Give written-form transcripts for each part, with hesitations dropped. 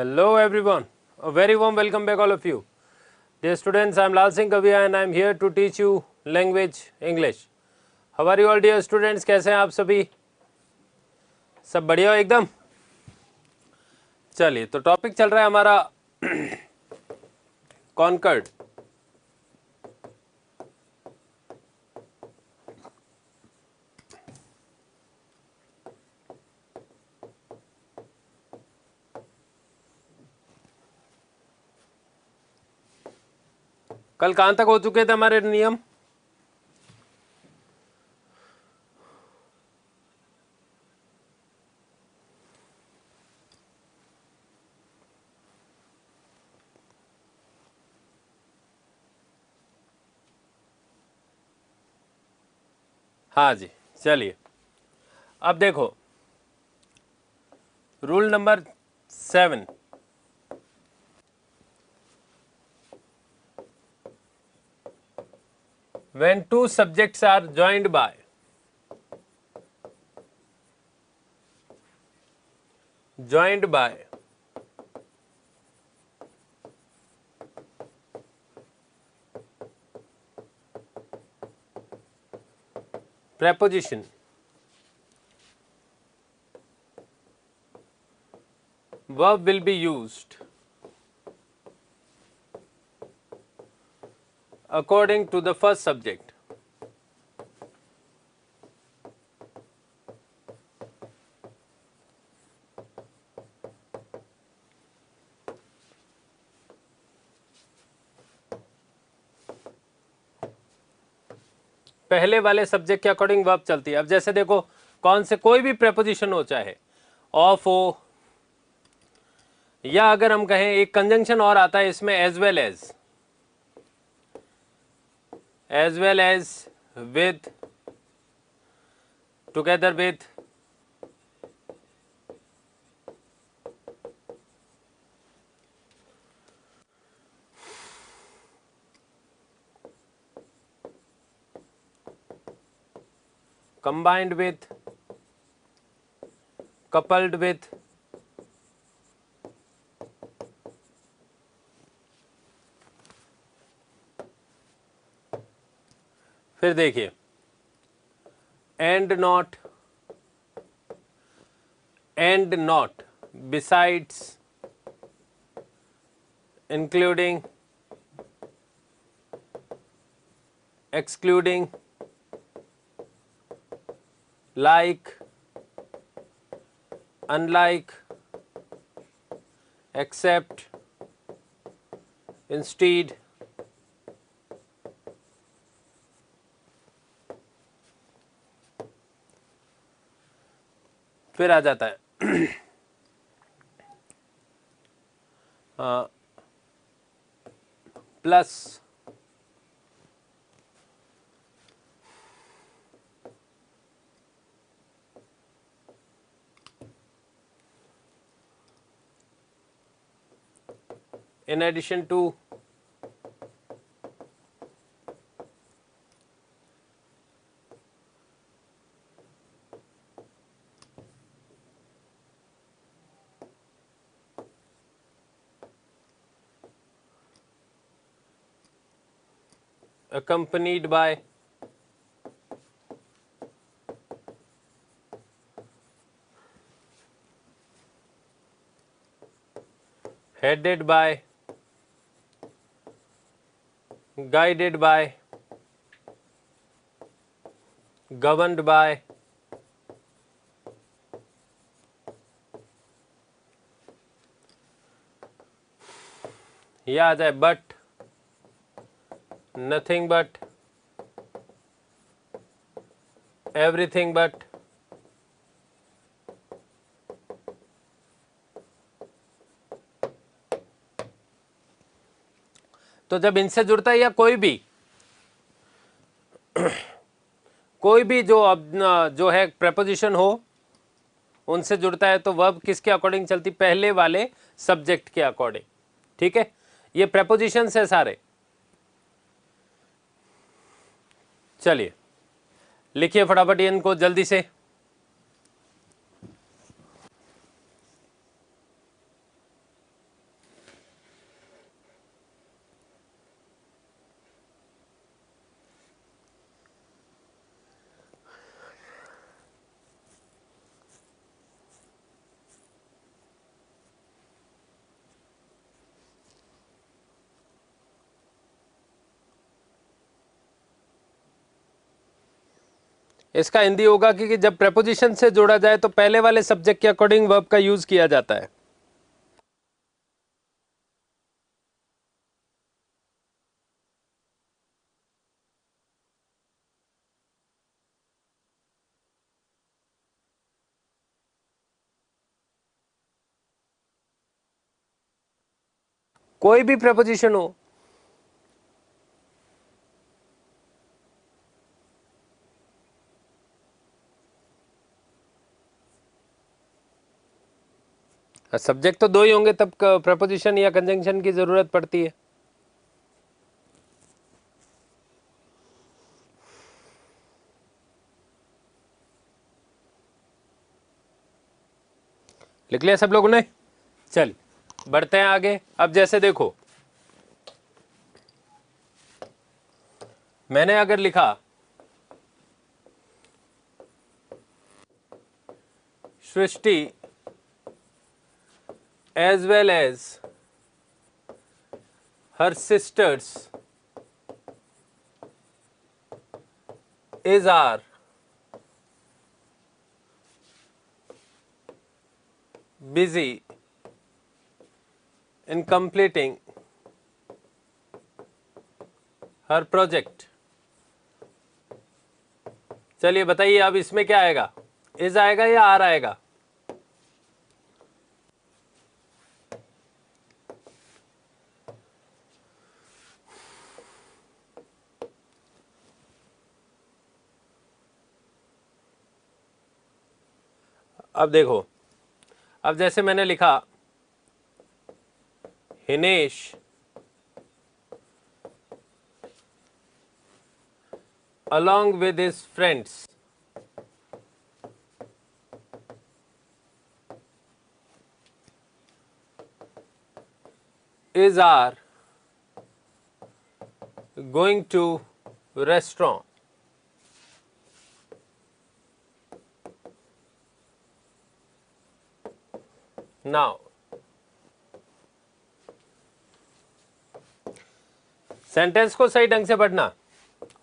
Hello everyone, a very warm welcome back all of you. Dear students, I am Lal Singh Kavia and I am here to teach you language English. How are you all dear students? कैसे हैं आप सभी? सब बढ़िया हो एकदम? चलिए, तो टॉपिक चल रहा है हमारा कॉन्कर्ड. कल कहाँ तक हो चुके थे हमारे नियम? हाँ जी, चलिए अब देखो rule number 7. When two subjects are joined by preposition, verb will be used according to the first subject. पहले वाले सब्जेक्ट के अकॉर्डिंग वर्ब चलती है. अब जैसे देखो कौन से कोई भी प्रेपोजिशन हो, चाहे ऑफ हो या अगर हम कहें एक कंजंक्शन और आता है इसमें as well as with, together with, combined with, coupled with, फिर देखिए and not, besides, including, excluding, like, unlike, except, instead, फिर आ जाता है plus, in addition to, accompanied by, headed by, guided by, governed by, या आ जाए but, nothing but, everything but, तो जब इनसे जुड़ता है या कोई भी जो है प्रेपोजिशन हो उनसे जुड़ता है तो वर्ब किसके अकॉर्डिंग चलती? पहले वाले सब्जेक्ट के अकॉर्डिंग. ठीक है, ये प्रेपोजिशन है सारे. चलिए लिखिए फटाफट इनको जल्दी से. इसका हिंदी होगा कि जब प्रेपोजिशन से जोड़ा जाए तो पहले वाले सब्जेक्ट के अकॉर्डिंग वर्ब का यूज किया जाता है। कोई भी प्रेपोजिशन हो, सब्जेक्ट तो दो ही होंगे तब प्रेपोजिशन या कंजंक्शन की जरूरत पड़ती है। लिख लिया सब लोगों ने? चल बढ़ते हैं आगे। अब जैसे देखो, मैंने अगर लिखा सृष्टि as well as her sisters is are busy in completing her project। चलिए बताइए अब इसमें क्या आएगा, इज आएगा या आर आएगा? अब देखो, अब जैसे मैंने लिखा Hinesh along with his friends is are going to restaurant। Now sentence को सही ढंग से पढ़ना,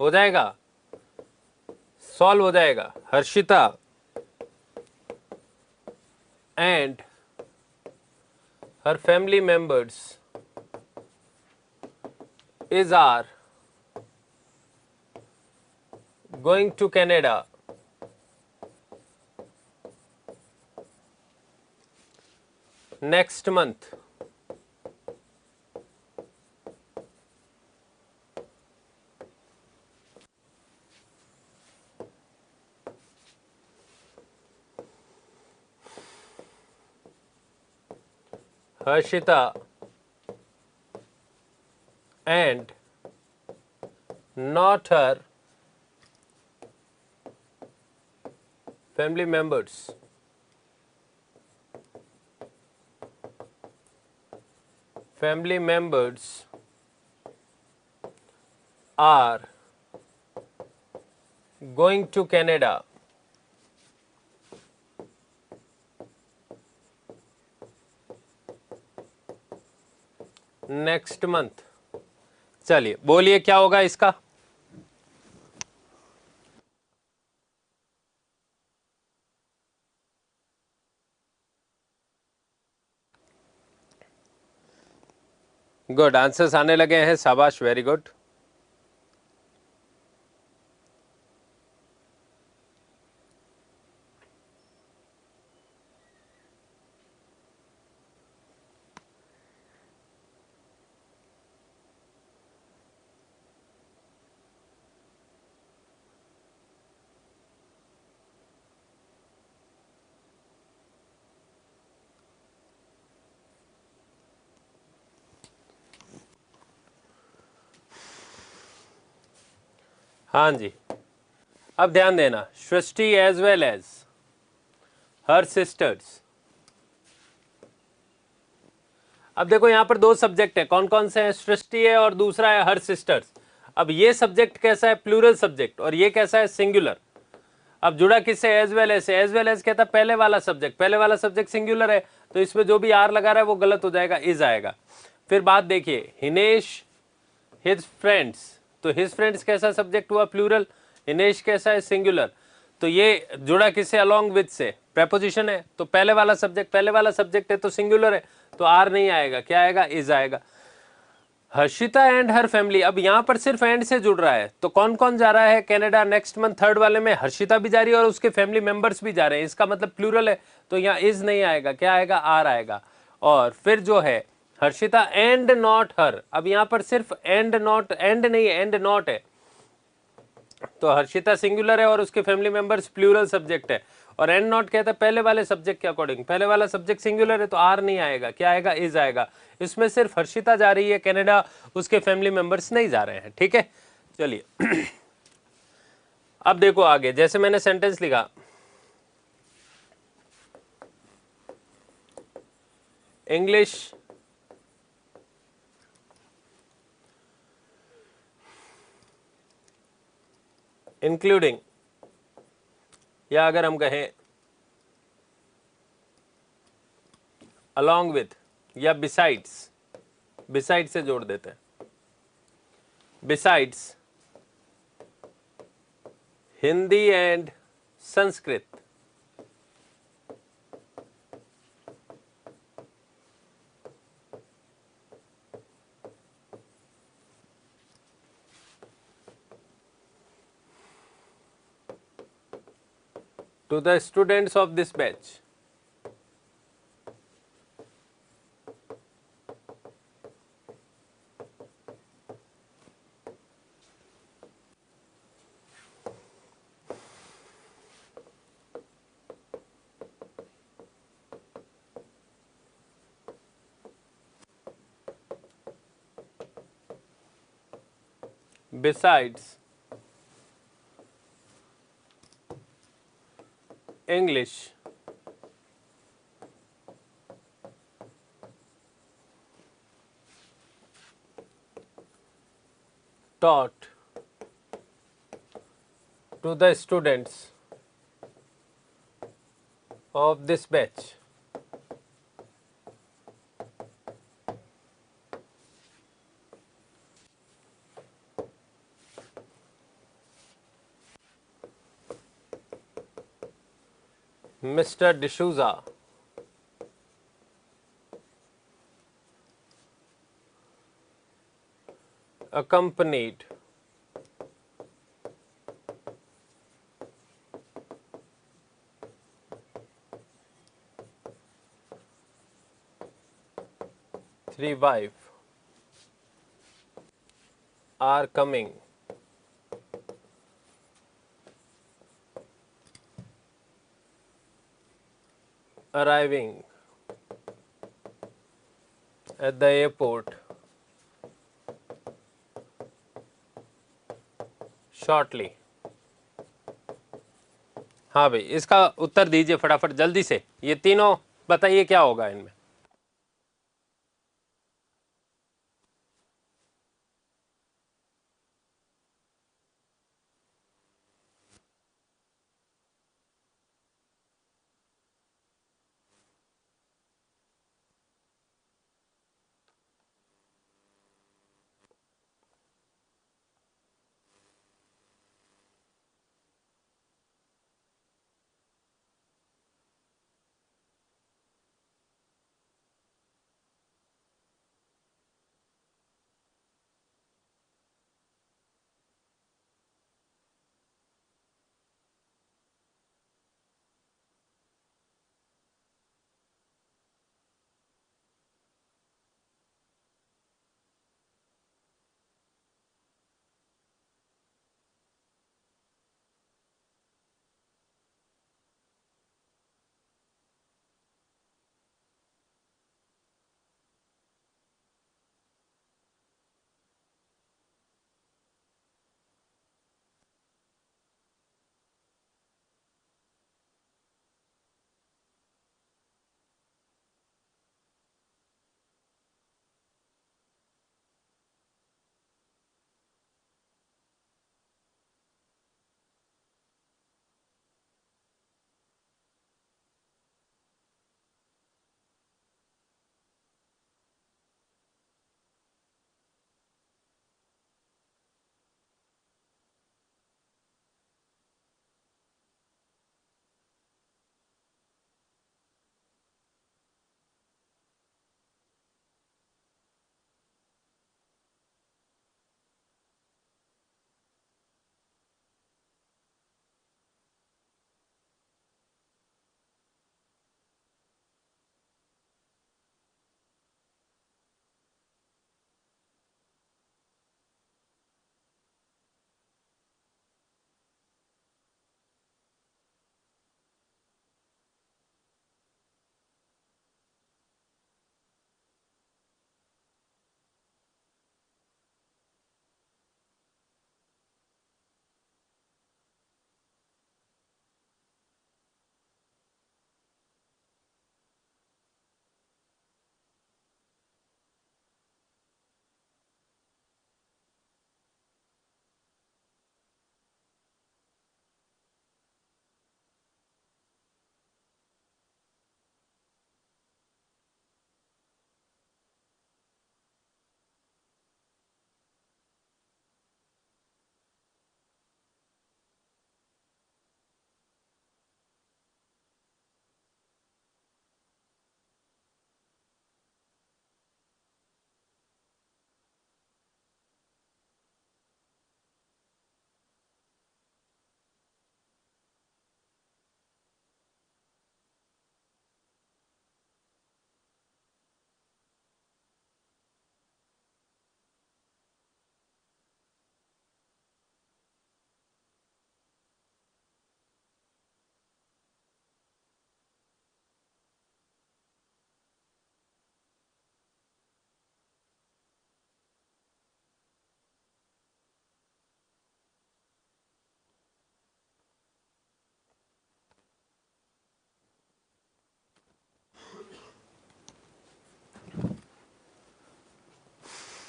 हो जाएगा, सॉल्व हो जाएगा। Harshita and her family members is are going to Canada next month। Harshita and not her family members are going to Canada next month। चलिए बोलिए क्या होगा इसका? गुड, आंसर्स आने लगे हैं, शाबाश, वेरी गुड। हाँ जी, अब ध्यान देना, Srishti as well as her sisters. अब देखो यहां पर दो सब्जेक्ट है, कौन कौन से हैं? सृष्टि है और दूसरा है हर सिस्टर्स। अब ये सब्जेक्ट कैसा है? प्लूरल सब्जेक्ट, और ये कैसा है? सिंगुलर। अब जुड़ा किससे? एज वेल एज से। एज वेल एज कहता है पहले वाला सब्जेक्ट, पहले वाला सब्जेक्ट सिंगुलर है, तो इसमें जो भी आर लगा रहा है वो गलत हो जाएगा, इज आएगा। फिर बात देखिए, हिनेश हिज फ्रेंड्स, तो हिज फ्रेंड्स कैसा सब्जेक्ट हुआ? प्लूरल। हिनेश कैसा है? सिंगुलर। तो ये जुड़ा किससे, along with से, preposition है, तो पहले वाला सब्जेक्ट है तो सिंगुलर है, तो आर नहीं आएगा, क्या आएगा, इज आएगा। हर्षिता एंड हर फैमिली, अब यहां पर सिर्फ एंड से जुड़ रहा है, तो कौन कौन जा रहा है कनाडा नेक्स्ट मंथ, थर्ड वाले में हर्षिता भी जा रही है और उसके फैमिली मेंबर्स भी जा रहे हैं, इसका मतलब प्लूरल है, तो यहाँ इज नहीं आएगा, क्या आएगा, आर आएगा। और फिर जो है हर्षिता एंड नॉट हर, अब यहाँ पर सिर्फ एंड नॉट, एंड नहीं है, एंड नॉट है, तो हर्षिता सिंगुलर है और उसके फैमिली मेंबर्स प्लूरल सब्जेक्ट है, और एंड नॉट कहता है पहले वाले सब्जेक्ट के अकॉर्डिंग, पहले वाला सब्जेक्ट सिंगुलर है तो आर नहीं आएगा, क्या आएगा, इज आएगा। इसमें सिर्फ हर्षिता जा रही है कनाडा, उसके फैमिली मेंबर्स नहीं जा रहे हैं, ठीक है। चलिए अब देखो आगे, जैसे मैंने सेंटेंस लिखा, इंग्लिश इंक्लूडिंग, या अगर हम कहें along with या besides, besides से जोड़ देते हैं, besides Hindi and Sanskrit, to the students of this batch, besides English taught to the students of this batch, Mr. D'Souza accompanied three wife are coming arriving at the airport shortly। हाँ भाई, इसका उत्तर दीजिए फटाफट जल्दी से, ये तीनों बताइए क्या होगा इनमें।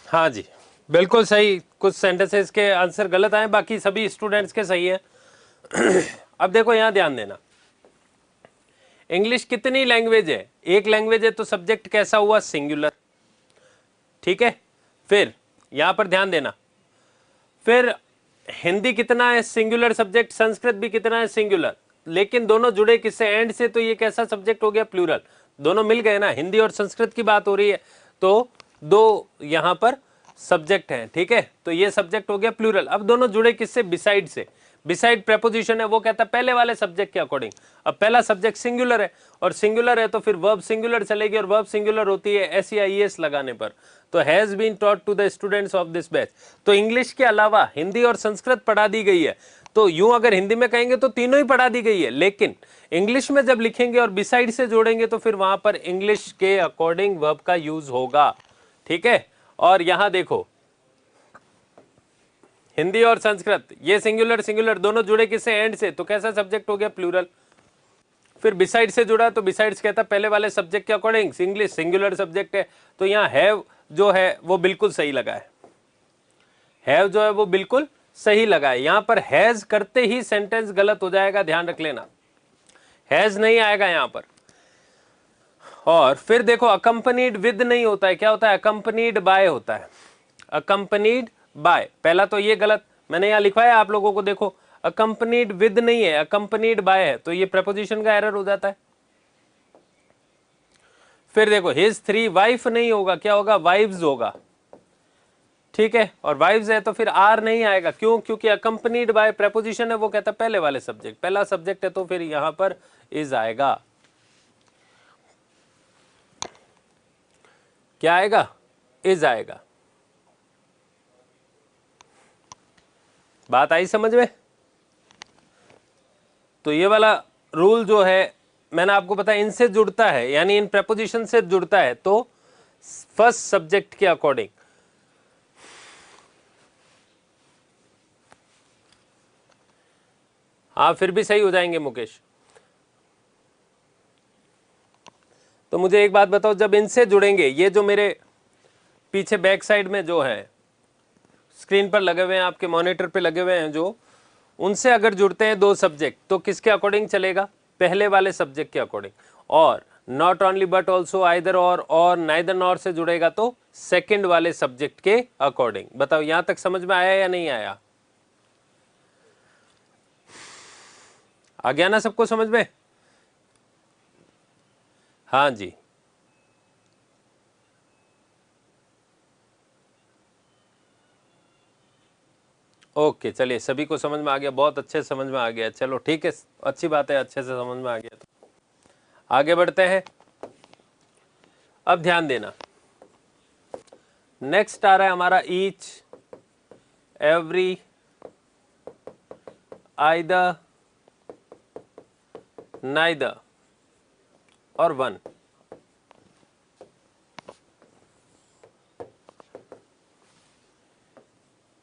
हाँ जी, बिल्कुल सही। कुछ सेंटेंसेस के आंसर गलत आए, बाकी सभी स्टूडेंट्स के सही है। अब देखो यहाँ ध्यान देना, इंग्लिश कितनी लैंग्वेज है? एक लैंग्वेज है, तो सब्जेक्ट कैसा हुआ? सिंगुलर। ठीक है, फिर यहां पर ध्यान देना, फिर हिंदी कितना है? Singular subject. संस्कृत भी कितना है? सिंगुलर। लेकिन दोनों जुड़े किससे? एंड से, तो ये कैसा सब्जेक्ट हो गया? प्लूरल। दोनों मिल गए ना, हिंदी और संस्कृत की बात हो रही है, तो दो यहां पर सब्जेक्ट हैं। ठीक है, तो ये सब्जेक्ट हो गया प्लूरल। अब दोनों जुड़े किससे? बिसाइड से। बिसाइड प्रेपोजिशन है, वो कहता है पहले वाले सब्जेक्ट के अकॉर्डिंग। अब पहला सब्जेक्ट सिंगुलर है, और सिंगुलर है तो फिर वर्ब सिंगुलर चलेगी, और वर्ब सिंगुलर होती है SEIES लगाने पर। तो has been taught to the students of this batch. तो इंग्लिश के अलावा हिंदी और संस्कृत पढ़ा दी गई है। तो यूं अगर हिंदी में कहेंगे तो तीनों ही पढ़ा दी गई है, लेकिन इंग्लिश में जब लिखेंगे और बिसाइड से जोड़ेंगे तो फिर वहां पर इंग्लिश के अकॉर्डिंग वर्ब का यूज होगा। ठीक है, और यहां देखो, हिंदी और संस्कृत ये सिंगुलर सिंगुलर दोनों जुड़े किससे? एंड से, तो कैसा सब्जेक्ट हो गया? प्लूरल। फिर बिसाइड से जुड़ा, तो बिसाइड्स कहता है पहले वाले सब्जेक्ट के अकॉर्डिंग। इंग्लिश सिंगुलर सब्जेक्ट है, तो यहाँ हैव जो है वो बिल्कुल सही लगा है। हैव जो है वो बिल्कुल सही लगा है। यहां पर हैज करते ही सेंटेंस गलत हो जाएगा, ध्यान रख लेना, हैज नहीं आएगा यहां पर। और फिर देखो, अकंपनीड विद नहीं होता है, क्या होता है? अकंपनीड बाय होता है। अकंपनीड बाय, पहला तो ये गलत, मैंने यहां लिखवाया आप लोगों को, देखो अकंपनीड विद नहीं है, अकंपनीड बाय है, तो ये प्रपोजिशन का एरर हो जाता है। फिर देखो, हिज 3 वाइफ नहीं होगा, क्या होगा? वाइव्स होगा। ठीक है, और वाइव्स है तो फिर आर नहीं आएगा, क्यों? क्योंकि अकंपनीड बाय प्रपोजिशन है, वो कहता है पहले वाले सब्जेक्ट, पहला सब्जेक्ट है, तो फिर यहां पर इज आएगा। क्या आएगा? इज आएगा। बात आई समझ में? तो ये वाला रूल जो है मैंने आपको बताया, इनसे जुड़ता है, यानी इन प्रपोजिशन से जुड़ता है, तो फर्स्ट सब्जेक्ट के अकॉर्डिंग। हाँ, फिर भी सही हो जाएंगे मुकेश। तो मुझे एक बात बताओ, जब इनसे जुड़ेंगे, ये जो मेरे पीछे बैक साइड में जो है स्क्रीन पर लगे हुए हैं, आपके मॉनिटर पे लगे हुए हैं जो, उनसे अगर जुड़ते हैं दो सब्जेक्ट, तो किसके अकॉर्डिंग चलेगा? पहले वाले सब्जेक्ट के अकॉर्डिंग। और not only but also, either और नाइदर नॉर से जुड़ेगा तो सेकंड वाले सब्जेक्ट के अकॉर्डिंग। बताओ यहां तक समझ में आया या नहीं आया? आ गया ना सबको समझ में? हाँ जी, ओके, चलिए सभी को समझ में आ गया, बहुत अच्छे समझ में आ गया। चलो ठीक है, अच्छी बात है, अच्छे से समझ में आ गया। तो आगे बढ़ते हैं। अब ध्यान देना, नेक्स्ट आ रहा है हमारा ईच, एवरी, आइदर, नाइदर और वन।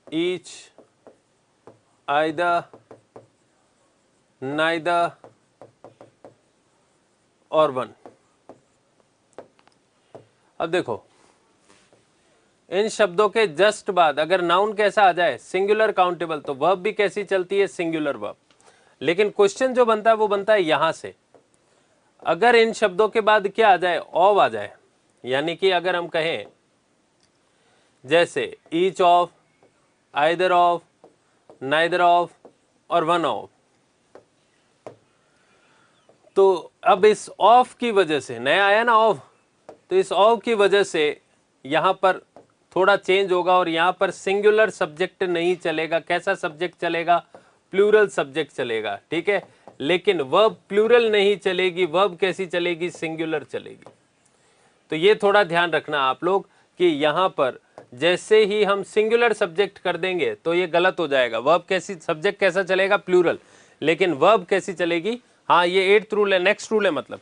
ईच, आइदर, नाइदर और वन। अब देखो, इन शब्दों के जस्ट बाद अगर नाउन कैसा आ जाए? सिंगुलर काउंटेबल, तो वर्ब भी कैसी चलती है? Singular verb. लेकिन क्वेश्चन जो बनता है वो बनता है यहां से, अगर इन शब्दों के बाद क्या आ जाए? ऑफ आ जाए, यानी कि अगर हम कहें जैसे each of, either of, neither of और वन ऑफ, तो अब इस ऑफ की वजह से, नया आया ना ऑफ, तो इस ऑफ की वजह से यहां पर थोड़ा चेंज होगा, और यहां पर सिंगुलर सब्जेक्ट नहीं चलेगा। कैसा सब्जेक्ट चलेगा? प्लूरल सब्जेक्ट चलेगा। ठीक है, लेकिन वर्ब प्लूरल नहीं चलेगी, वर्ब कैसी चलेगी? सिंगुलर चलेगी। तो ये थोड़ा ध्यान रखना आप लोग कि यहां पर जैसे ही हम सिंगुलर सब्जेक्ट कर देंगे तो ये गलत हो जाएगा। वर्ब कैसी, सब्जेक्ट कैसा चलेगा? प्लूरल, लेकिन वर्ब कैसी चलेगी? हाँ, ये 8th रूल है, नेक्स्ट रूल है मतलब।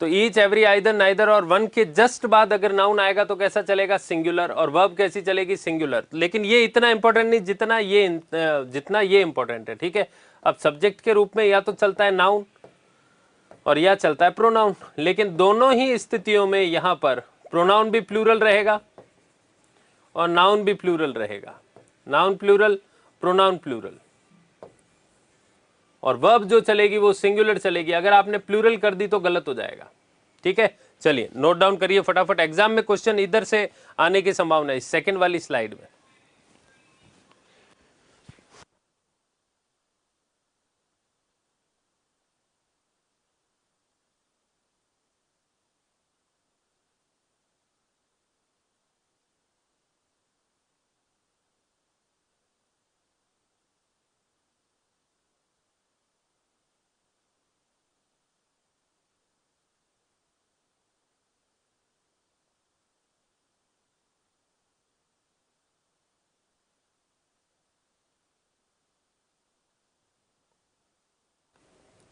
तो ईच, एवरी, आइदर, नाइदर और वन के जस्ट बाद अगर नाउन आएगा तो कैसा चलेगा? सिंगुलर। और वर्ब कैसी चलेगी? सिंगुलर। लेकिन ये इतना इंपॉर्टेंट नहीं जितना ये इंपॉर्टेंट है। ठीक है, अब सब्जेक्ट के रूप में या तो चलता है नाउन, और यह चलता है प्रोनाउन। लेकिन दोनों ही स्थितियों में यहां पर प्रोनाउन भी प्लूरल रहेगा और नाउन भी प्लूरल रहेगा। नाउन प्लूरल, प्रोनाउन प्लूरल, और वर्ब जो चलेगी वो सिंगुलर चलेगी। अगर आपने प्लूरल कर दी तो गलत हो जाएगा। ठीक है, चलिए नोट डाउन करिए फटाफट। एग्जाम में क्वेश्चन इधर से आने की संभावना है, सेकंड वाली स्लाइड में।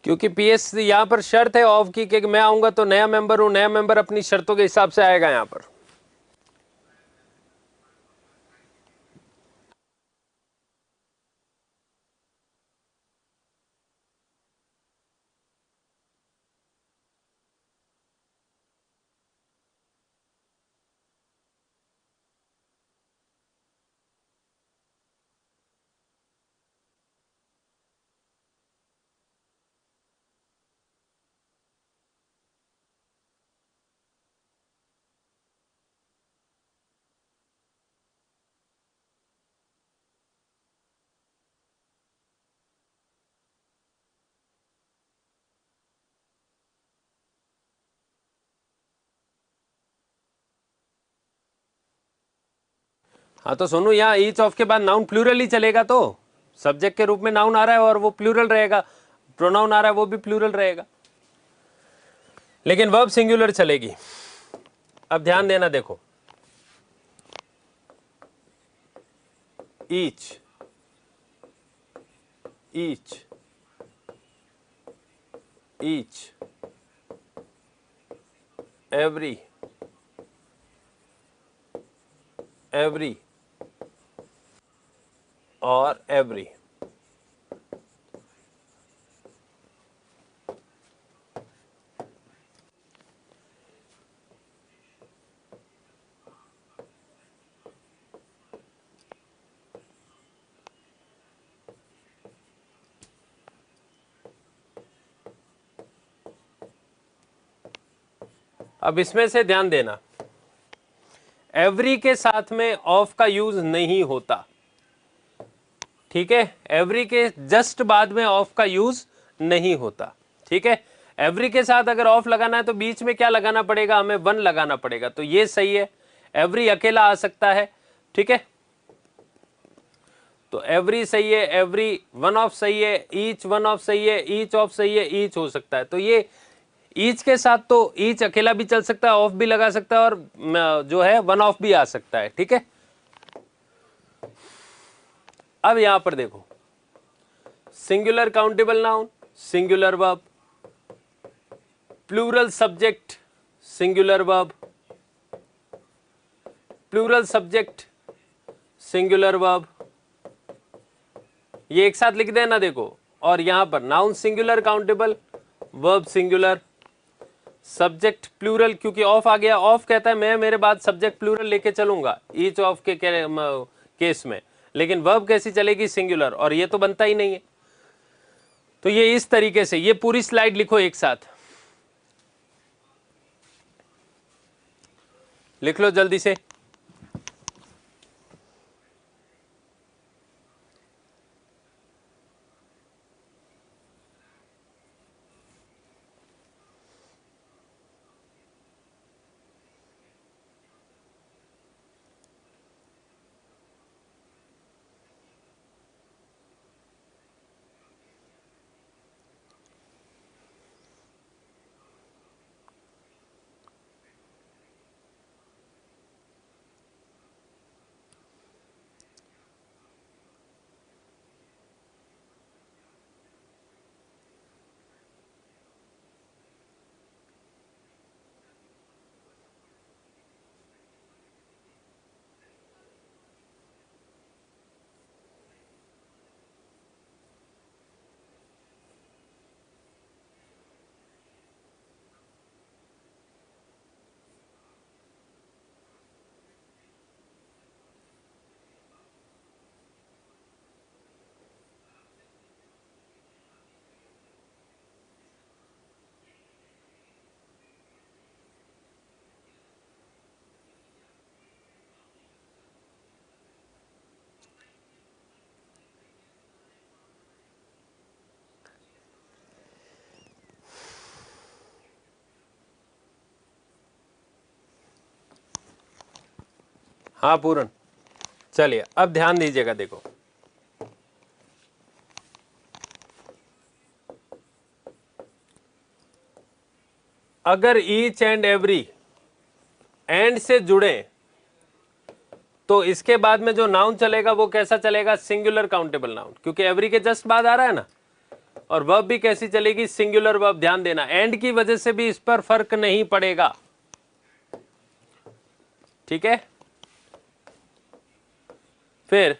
क्योंकि पीएस यहां पर शर्त है ऑफ की कि मैं आऊंगा तो नया मेंबर हूं, नया मेंबर अपनी शर्तों के हिसाब से आएगा यहां पर। हाँ तो सुनो, यहाँ ईच ऑफ के बाद नाउन प्लूरल ही चलेगा, तो सब्जेक्ट के रूप में नाउन आ रहा है और वो प्लूरल रहेगा, प्रोनाउन आ रहा है वो भी प्लूरल रहेगा, लेकिन वर्ब सिंगुलर चलेगी। अब ध्यान देना, देखो each, each, each, every, every और एवरी। अब इसमें से ध्यान देना, एवरी के साथ में ऑफ का यूज नहीं होता। ठीक है, एवरी के जस्ट बाद में ऑफ का यूज नहीं होता। ठीक है, एवरी के साथ अगर ऑफ लगाना है तो बीच में क्या लगाना पड़ेगा, हमें वन लगाना पड़ेगा, तो ये सही है। एवरी अकेला आ सकता है। ठीक है, तो एवरी सही है, एवरी वन ऑफ सही है, ईच वन ऑफ सही है, ईच ऑफ सही है, ईच हो सकता है। तो ये ईच के साथ तो ईच अकेला भी चल सकता है, ऑफ भी लगा सकता है, और जो है वन ऑफ भी आ सकता है। ठीक है, अब यहां पर देखो, singular countable noun, singular verb, plural subject, singular verb, plural subject, singular verb, ये एक साथ लिख देना देखो। और यहां पर noun singular countable, verb singular, subject plural, क्योंकि ऑफ आ गया, ऑफ कहता है मैं मेरे बाद सब्जेक्ट प्लूरल लेके चलूंगा ईच ऑफ के केस में, लेकिन वर्ब कैसी चलेगी, सिंगुलर, और ये तो बनता ही नहीं है। तो ये इस तरीके से, ये पूरी स्लाइड लिखो एक साथ, लिख लो जल्दी से। हाँ पूरन, चलिए अब ध्यान दीजिएगा। देखो अगर ईच एंड एवरी एंड से जुड़े तो इसके बाद में जो नाउन चलेगा वो कैसा चलेगा? सिंगुलर काउंटेबल नाउन, क्योंकि एवरी के जस्ट बाद आ रहा है ना। और वर्ब भी कैसी चलेगी? Singular verb. ध्यान देना, एंड की वजह से भी इस पर फर्क नहीं पड़ेगा, ठीक है। फिर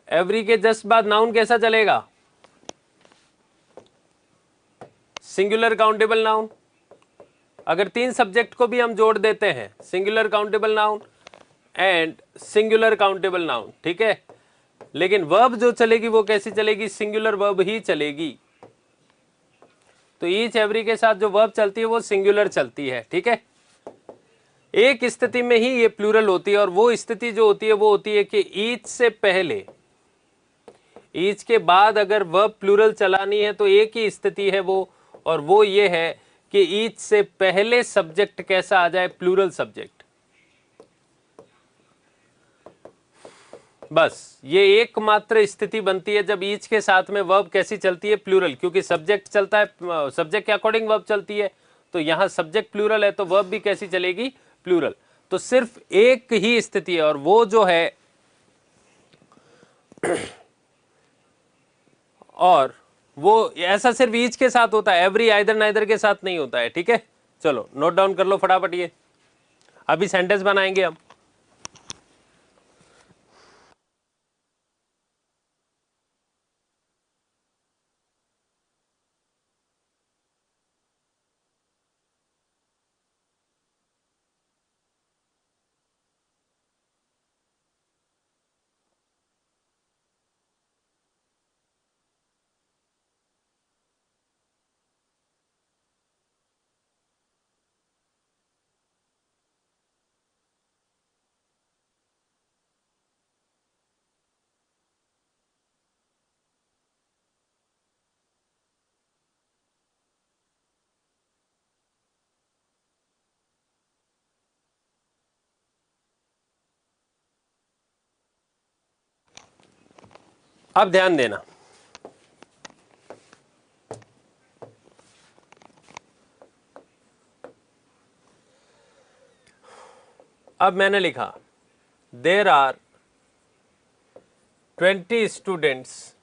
एवरी के जस्ट बाद नाउन कैसा चलेगा? Singular countable noun. अगर तीन सब्जेक्ट को भी हम जोड़ देते हैं, singular countable noun and singular countable noun, ठीक है। लेकिन वर्ब जो चलेगी वो कैसी चलेगी? सिंगुलर वर्ब ही चलेगी। तो ईच एवरी के साथ जो वर्ब चलती है वो सिंगुलर चलती है, ठीक है। एक स्थिति में ही ये प्लूरल होती है, और वो स्थिति जो होती है वो होती है कि ईच से पहले, ईच के बाद अगर वर्ब प्लूरल चलानी है तो एक ही स्थिति है वो, और वो ये है कि ईच से पहले सब्जेक्ट कैसा आ जाए? Plural subject. बस ये एकमात्र स्थिति बनती है जब ईच के साथ में वर्ब कैसी चलती है? प्लूरल, क्योंकि सब्जेक्ट चलता है, सब्जेक्ट के अकॉर्डिंग वर्ब चलती है। तो यहां सब्जेक्ट प्लूरल है तो वर्ब भी कैसी चलेगी? प्लूरल। तो सिर्फ एक ही स्थिति है, और वो जो है और वो ऐसा सिर्फ ईच के साथ होता है, एवरी आइदर नाइदर के साथ नहीं होता है, ठीक है। चलो नोट डाउन कर लो फटाफट, ये अभी सेंटेंस बनाएंगे हम। अब ध्यान देना, अब मैंने लिखा there are 20 students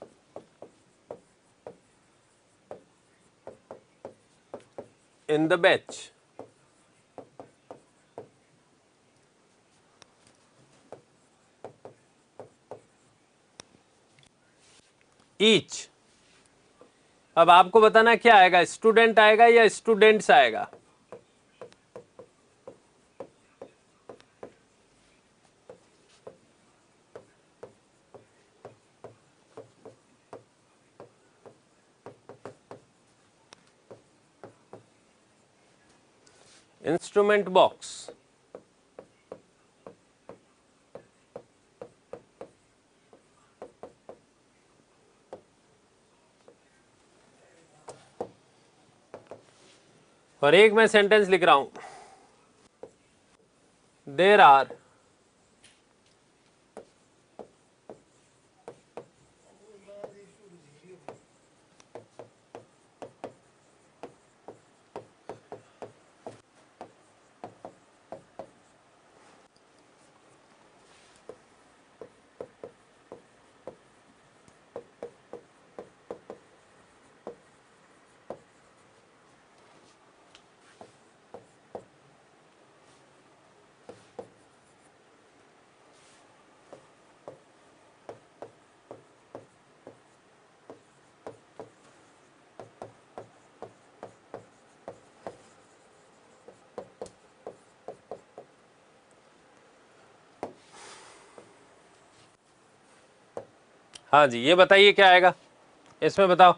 in the batch. Each, अब आपको बताना क्या आएगा? स्टूडेंट आएगा या स्टूडेंट्स आएगा? इंस्ट्रूमेंट बॉक्स, और एक मैं सेंटेंस लिख रहा हूं, देर आर हाँ जी, ये बताइए क्या आएगा इसमें, बताओ।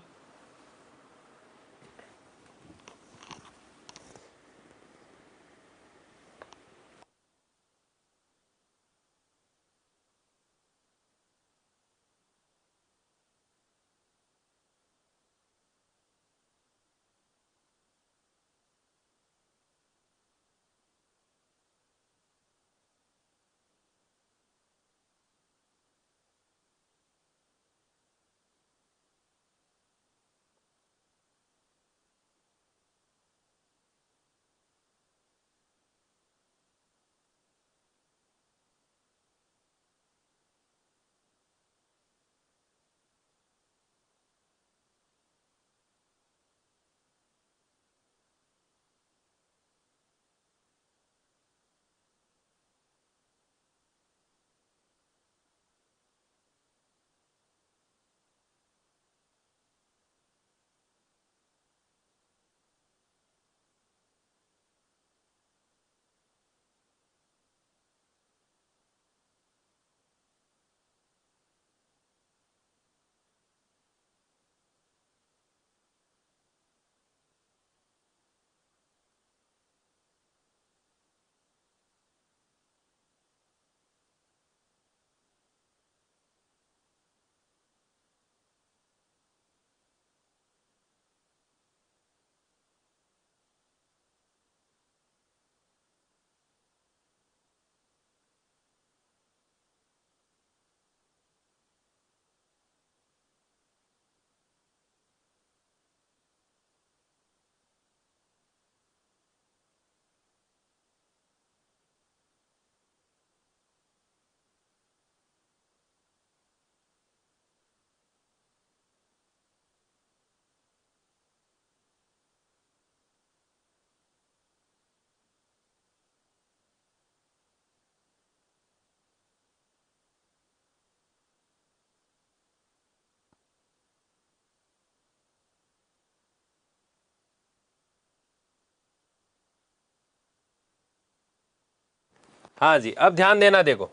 हाँ जी, अब ध्यान देना, देखो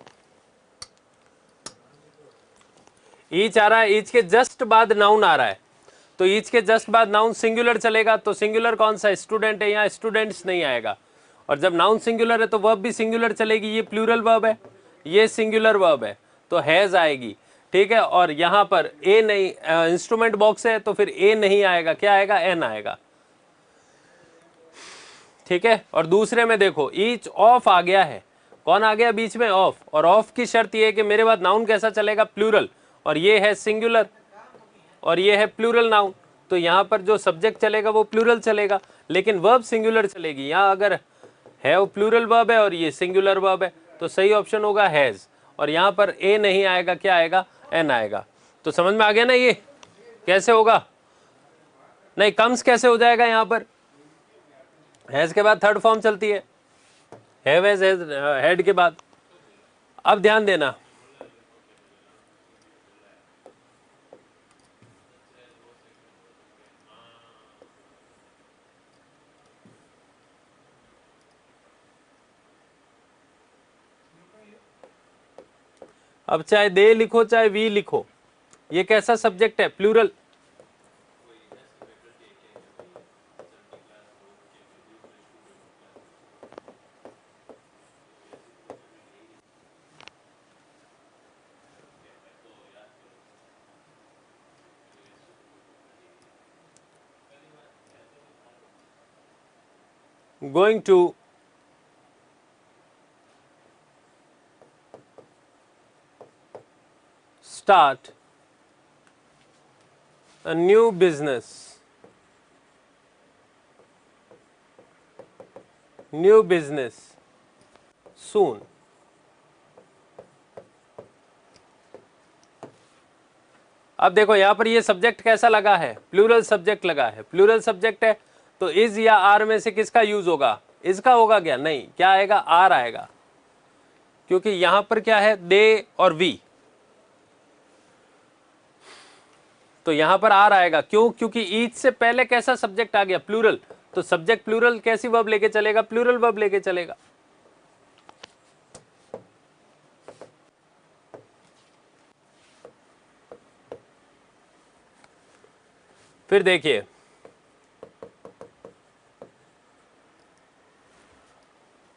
ईच आ रहा है, ईच के जस्ट बाद नाउन आ रहा है, तो ईच के जस्ट बाद नाउन सिंगुलर चलेगा, तो सिंगुलर कौन सा, स्टूडेंट है, यहाँ स्टूडेंट्स नहीं आएगा। और जब नाउन सिंगुलर है तो वर्ब भी सिंगुलर चलेगी, ये प्लूरल वर्ब है, ये सिंगुलर वर्ब है, तो हैज आएगी, ठीक है। और यहाँ पर ए नहीं, इंस्ट्रूमेंट बॉक्स है तो फिर ए नहीं आएगा, क्या आएगा, एन आएगा, ठीक है। और दूसरे में देखो ईच ऑफ आ गया है, कौन आ गया बीच में, ऑफ, और ऑफ की शर्त ये है कि मेरे बाद नाउन कैसा चलेगा, प्लूरल, और ये है सिंगुलर और ये है प्लूरल नाउन, तो यहाँ पर जो सब्जेक्ट चलेगा वो प्लूरल चलेगा, लेकिन वर्ब सिंगुलर चलेगी। यहाँ अगर है वो प्लूरल वर्ब है और ये सिंगुलर वर्ब है, तो सही ऑप्शन होगा हैज, और यहाँ पर ए नहीं आएगा, क्या आएगा, एन आएगा। तो समझ में आ गया ना ये कैसे होगा, नहीं कम्स कैसे हो जाएगा, यहाँ पर हैज के बाद थर्ड फॉर्म चलती है, हैव हैज हेड के बाद। अब ध्यान देना, अब चाहे दे लिखो चाहे वी लिखो, ये कैसा सब्जेक्ट है, plural. Going to start a new business, soon. अब देखो यहाँ पर ये सब्जेक्ट कैसा लगा है, प्लूरल सब्जेक्ट लगा है, प्लूरल सब्जेक्ट है तो इज या आर में से किसका यूज होगा, इसका होगा क्या, नहीं, क्या आएगा, आर आएगा, क्योंकि यहां पर क्या है, दे और वी, तो यहां पर आर आएगा, क्यों, क्योंकि ईच से पहले कैसा सब्जेक्ट आ गया, प्लूरल, तो सब्जेक्ट प्लूरल कैसी वर्ब लेके चलेगा, प्लूरल वर्ब लेके चलेगा। फिर देखिए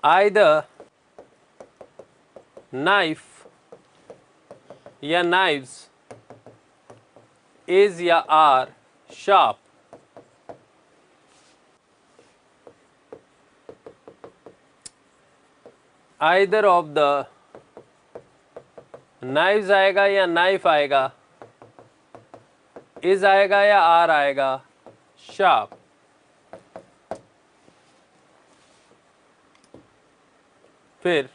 आइदर नाइफ या नाइव्स इज या are sharp, either of the knives आएगा या नाइफ आएगा, इज आएगा या आर आएगा, शार्प। फिर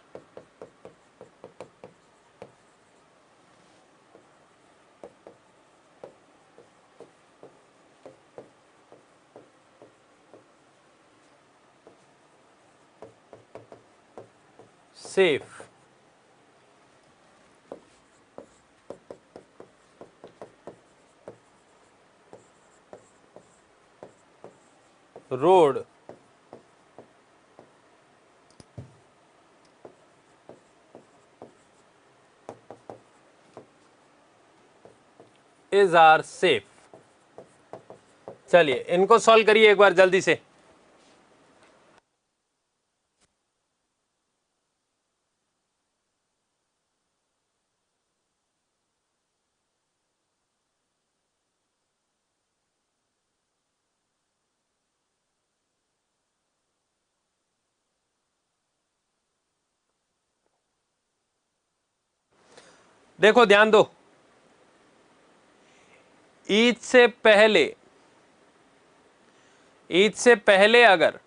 safe, road, is are safe. चलिए इनको सॉल्व करिए एक बार जल्दी से। देखो ध्यान दो, ईच से पहले अगर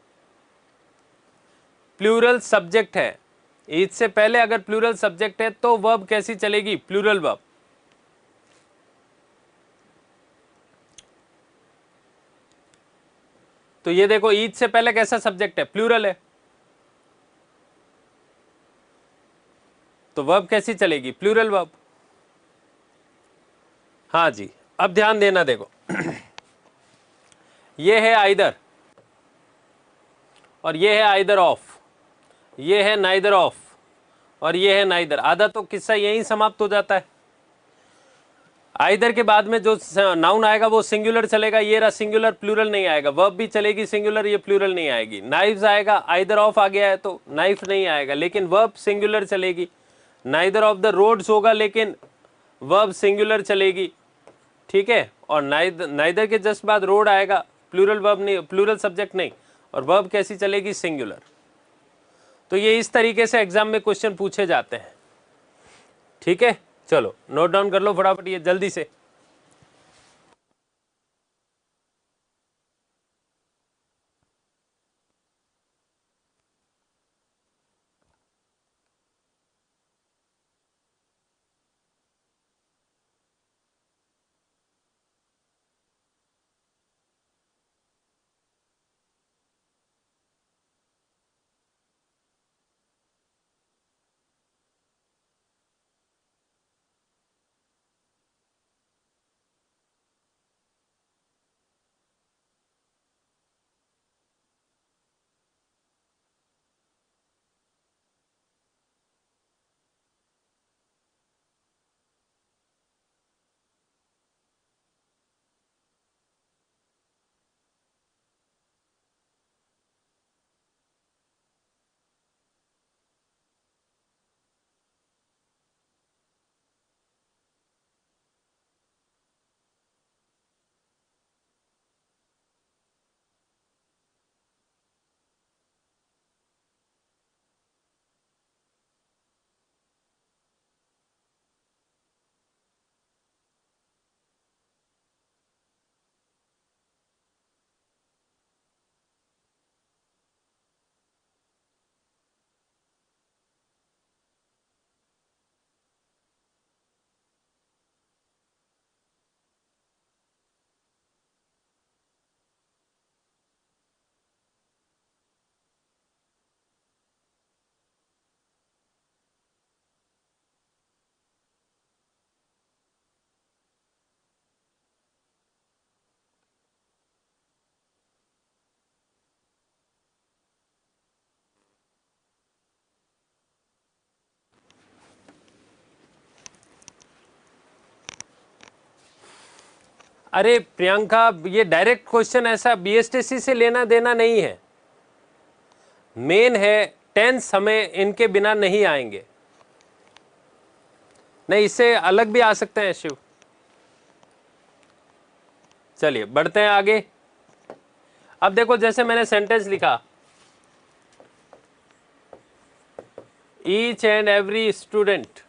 प्लूरल सब्जेक्ट है, ईच से पहले अगर प्लूरल सब्जेक्ट है तो वर्ब कैसी चलेगी, प्लूरल वर्ब। तो ये देखो ईच से पहले कैसा सब्जेक्ट है, प्लूरल है, तो वर्ब कैसी चलेगी, प्लूरल वर्ब। हाँ जी, अब ध्यान देना, देखो ये है आइदर और ये है आइदर ऑफ, ये है नाइदर ऑफ, और ये है नाइदर। आधा तो किस्सा यहीं समाप्त हो जाता है। आइदर के बाद में जो नाउन आएगा वो सिंगुलर चलेगा, ये रहा सिंगुलर, प्लूरल नहीं आएगा। वर्ब भी चलेगी सिंगुलर, ये प्लूरल नहीं आएगी। नाइफ्स आएगा, आइदर ऑफ आ गया है तो नाइफ नहीं आएगा, लेकिन वर्ब सिंगुलर चलेगी। नाइदर ऑफ द रोड्स होगा लेकिन वर्ब सिंगुलर चलेगी, ठीक है। और नाइदर के जस्ट बाद रोड आएगा, प्लूरल वर्ब नहीं, प्लूरल सब्जेक्ट नहीं, और वर्ब कैसी चलेगी, सिंगुलर। तो ये इस तरीके से एग्जाम में क्वेश्चन पूछे जाते हैं, ठीक है। चलो नोट डाउन कर लो फटाफट ये जल्दी से। अरे प्रियंका, ये डायरेक्ट क्वेश्चन ऐसा बीएसटीसी से लेना देना नहीं है, मेन है टेंस हमें इनके बिना नहीं आएंगे। नहीं, इससे अलग भी आ सकते हैं शिव। चलिए बढ़ते हैं आगे। अब देखो जैसे मैंने सेंटेंस लिखा, each and every student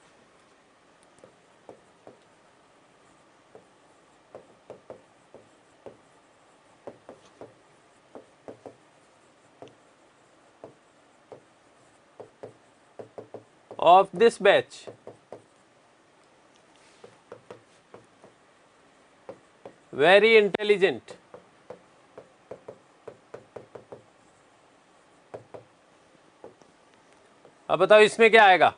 of this batch very intelligent, अब बताओ इसमें क्या आएगा।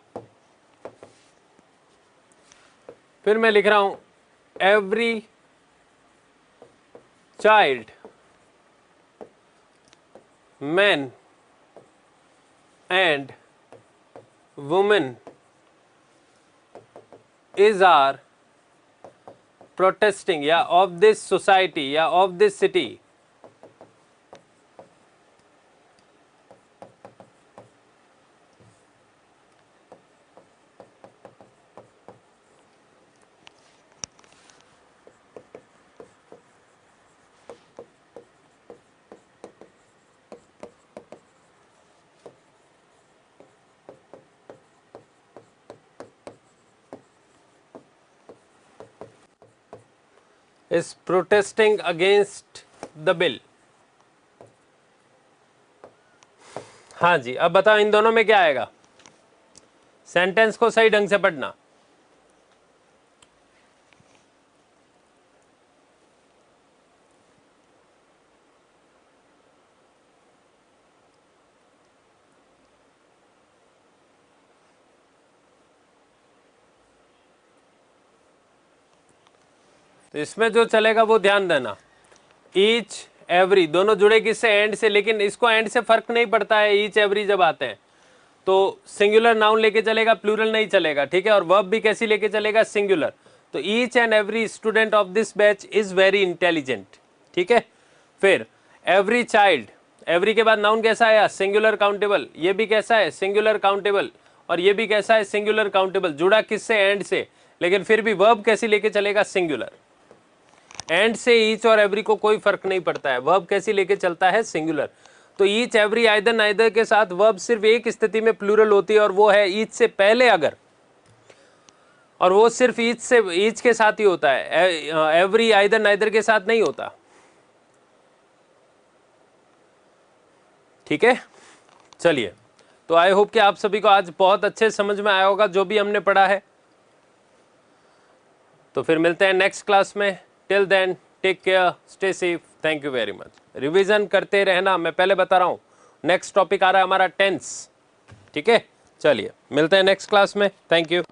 फिर मैं लिख रहा हूं every child, man and woman is are protesting या of this society या of this city is protesting against the bill। हाँ जी, अब बताओ इन दोनों में क्या आएगा। सेंटेंस को सही ढंग से पढ़ना। तो इसमें जो चलेगा वो ध्यान देना। ईच एवरी दोनों जुड़े किससे, एंड से, लेकिन इसको एंड से फर्क नहीं पड़ता है ईच एवरी जब आते हैं। तो सिंगुलर नाउन लेके चलेगा, प्लूरल नहीं चलेगा, ठीक है। और वर्ब भी कैसी लेके चलेगा, सिंगुलर। तो each and every student of this batch is very intelligent, ठीक है। फिर एवरी चाइल्ड, एवरी के बाद नाउन कैसा आया, सिंगुलर काउंटेबल, ये भी कैसा है, सिंगुलर काउंटेबल, और ये भी कैसा है, सिंगुलर काउंटेबल। जुड़ा किससे, एंड से, लेकिन फिर भी वर्ब कैसी लेके चलेगा, सिंगुलर। एंड से ईच और एवरी को कोई फर्क नहीं पड़ता है, वर्ब कैसी लेके चलता है, सिंगुलर। तो ईच, एवरी, आइदर, नाइदर के साथ वर्ब सिर्फ एक स्थिति में प्लूरल होती है, और वो है ईच से पहले अगर, और वो सिर्फ ईच से, ईच के साथ ही होता है, एवरी, आइदर, नाइदर के साथ नहीं होता, ठीक है। चलिए, तो आई होप कि आप सभी को आज बहुत अच्छे समझ में आया होगा जो भी हमने पढ़ा है। तो फिर मिलते हैं नेक्स्ट क्लास में। Till then take care, stay safe, thank you very much. Revision करते रहना, मैं पहले बता रहा हूँ, नेक्स्ट टॉपिक आ रहा है हमारा टेंस, ठीक है। चलिए, मिलते हैं नेक्स्ट क्लास में, थैंक यू।